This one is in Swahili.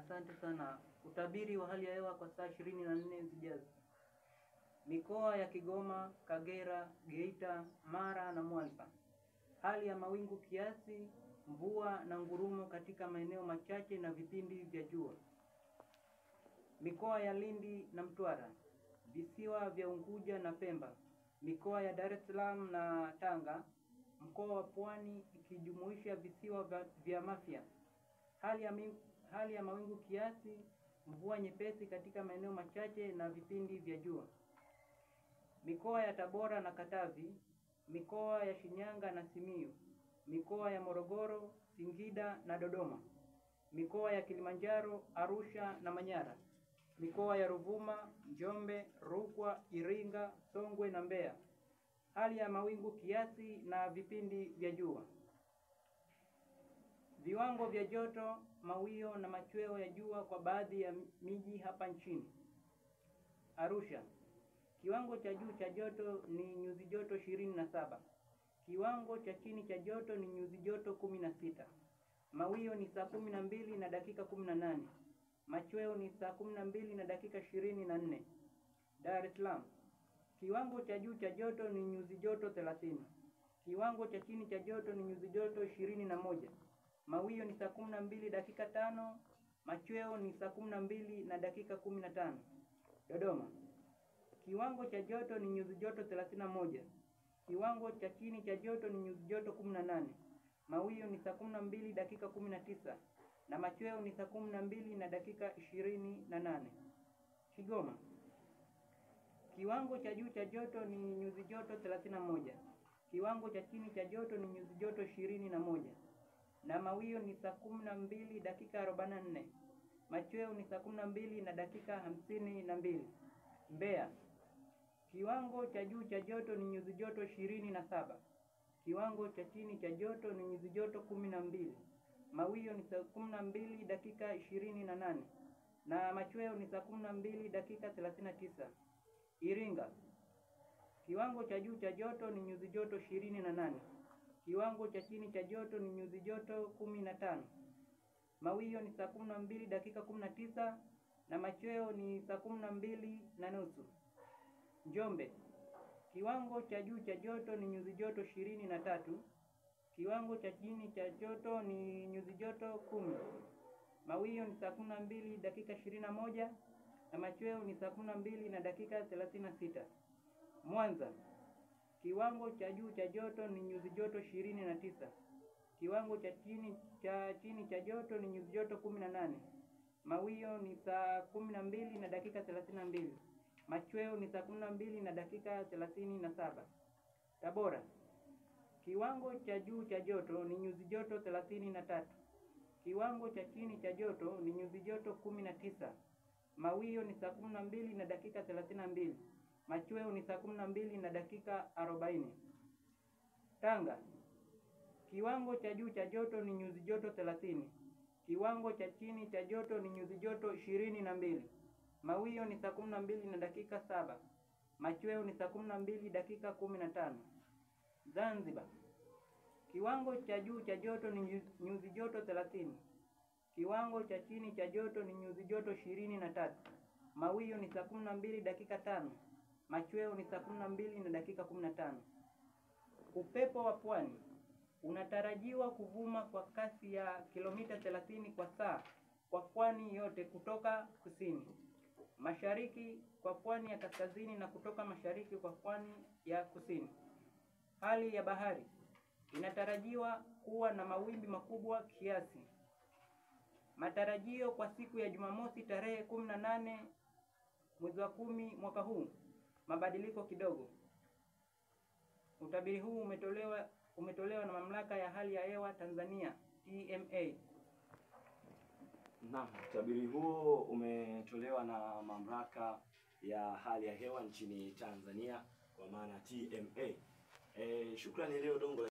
Asante sana. Utabiri wa hali ya hewa kwa saa 24 zijazo. Mikoa ya Kigoma, Kagera, Geita, Mara na Mwanza. Hali ya mawingu kiasi, mvua na ngurumo katika maeneo machache na vipindi vya jua. Mikoa ya Lindi na Mtwara, visiwa vya Unguja na Pemba, mikoa ya Dar es Salaam na Tanga, mkoa wa Pwani ikijumuisha visiwa vya Mafia. Hali ya mawingu kiasi, mvua nyepesi katika maeneo machache na vipindi vya jua. Mikoa ya Tabora na Katavi, mikoa ya Shinyanga na Simiyu, mikoa ya Morogoro, Singida na Dodoma, mikoa ya Kilimanjaro, Arusha na Manyara, mikoa ya Ruvuma, Njombe, Rukwa, Iringa, Songwe na Mbeya. Hali ya mawingu kiasi na vipindi vya jua. Viwango vya joto, mawio na machweo ya jua kwa baadhi ya miji hapa nchini. Arusha, kiwango cha juu cha joto ni nyuzi joto 27. Kiwango cha chini cha joto ni nyuzi joto 16. Mawio ni saa 12 na dakika 18. Machweo ni saa 12 na dakika 24. Dar es Salaam, kiwango cha juu cha joto ni nyuzi joto 30. Kiwango cha chini cha joto ni nyuzi joto 21. Mawio ni saa 12 dakika 5. Machweo ni saa 12 na dakika 15. Dodoma, kiwango cha joto ni nyuzi joto 31. Kiwango cha chini cha joto ni nyuzi joto 18. Mawio ni saa 12 dakika 19 na machweo ni saa 12 na dakika 28. Kigoma, kiwango cha juu cha joto ni nyuzi joto 31. Kiwango cha chini cha joto ni nyuzi joto 21 na mawio ni saa 12 dakika 44. Machweo ni saa 12 na dakika 52. Mbeya, kiwango cha juu cha joto ni nyuzi joto 27. Kiwango cha chini cha joto ni nyuzi joto 12. Mawio ni saa 12 dakika 28 na machweo ni saa 12 dakika 39. Iringa, kiwango cha juu cha joto ni nyuzi joto 28. Kiwango cha chini cha joto ni nyuzi joto 15. Mawio ni saa 12 dakika 19 na machweo ni saa 12 na nusu. Njombe, kiwango cha juu cha joto ni nyuzi joto 23. Kiwango cha chini cha joto ni nyuzi joto 10. Mawio ni saa 12 dakika 21 na machweo ni saa 12 na dakika 36. Mwanza, kiwango cha juu cha joto ni nyuzi joto 29. Kiwango cha chini cha joto ni nyuzi joto 18. Mawio ni saa 12 na dakika 32. Machweo ni saa 12 na dakika 37. Tabora, kiwango cha juu cha joto ni nyuzi joto 33. Kiwango cha chini cha joto ni nyuzi joto 19. Mawio ni saa 12 na dakika 32. Machweo ni saa 12 na dakika 40. Tanga, kiwango cha juu cha joto ni nyuzi joto 30. Kiwango cha chini cha joto ni nyuzi joto 22. Mawio ni saa 12 na dakika 7. Machweo ni saa 12 dakika 15. Zanzibar, kiwango cha juu cha joto ni nyuzi joto 30. Kiwango cha chini cha joto ni nyuzi joto 23. Mawio ni saa 12 dakika 5. Machweo ni saa 12 na dakika 15. Upepo wa pwani unatarajiwa kuvuma kwa kasi ya kilomita 30 kwa saa kwa pwani yote kutoka kusini mashariki kwa pwani ya kaskazini na kutoka mashariki kwa pwani ya kusini. Hali ya bahari inatarajiwa kuwa na mawimbi makubwa kiasi. Matarajio kwa siku ya Jumamosi tarehe 18 mwezi wa 10 mwaka huu, mabadiliko kidogo. Utabiri huu umetolewa na Mamlaka ya Hali ya Hewa Tanzania, TMA. Naam, utabiri huo umetolewa na Mamlaka ya Hali ya Hewa nchini Tanzania kwa maana TMA. Shukrani leo Dongo.